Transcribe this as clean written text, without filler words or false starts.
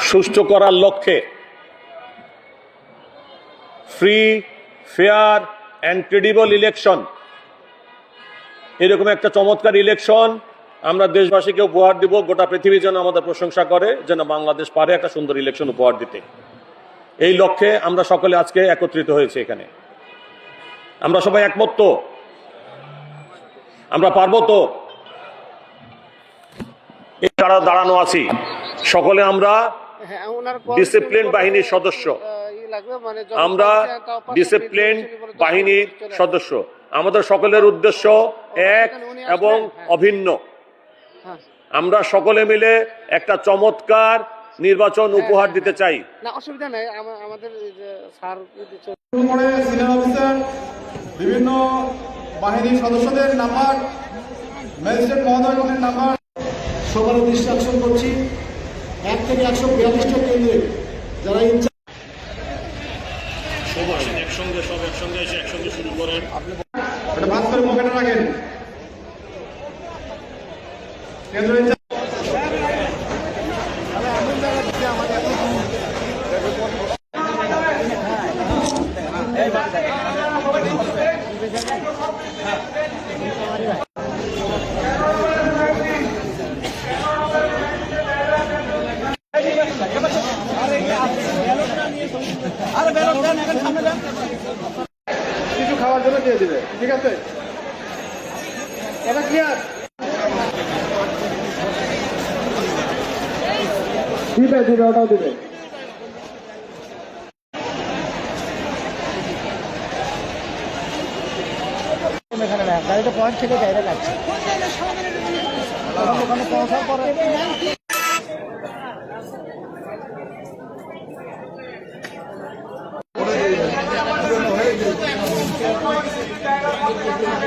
সুষ্ঠু করার লক্ষ্যে free, fair and credible election, এরকম একটা চমৎকার ইলেকশন আমরা দেশবাসীকে উপহার দিব। গোটা পৃথিবী যেন আমাদের প্রশংসা করে, যেন বাংলাদেশ পারে একটা সুন্দর ইলেকশন উপহার দিতে। এই লক্ষ্যে আমরা সকলে আজকে একত্রিত হয়েছে এখানে। আমরা সবাই একমত তো? আমরা পারবো তো? যারা দাঁড়ানো আছি সকলে আমরা ডিসিপ্লিন বাহিনীর সদস্য, আমরা ডিসিপ্লিন বাহিনীর সদস্য। আমাদের সকলের উদ্দেশ্য এক এবং অভিন্ন। আমরা সকলে মিলে একটা চমৎকার নির্বাচন উপহার দিতে চাই। না, অসুবিধা নাই, আমাদের স্যার সিনিয়র অফিসার, বিভিন্ন বাহিনীর সদস্যদের নাম্বার, ম্যাজিস্ট্রেট মহোদয়গণের নাম্বার সবার দৃষ্টি আকর্ষণ করছি। 1 থেকে 142টা কেন্দ্রে যারা একসঙ্গে এসে একসঙ্গে শুরু করেন। এটা ভাগ করে পকেটে রাখেন। কেন্দ্র কিছু খাওয়ার জন্য দিয়ে দিবে, ঠিক আছে? এটা ক্লিয়ার? দিবে, ওটাও দিবে। এখানে না, গাড়িটা পয়েন্ট থেকে বাইরে যাচ্ছে। ওখানে পৌঁছার পরে হয়ে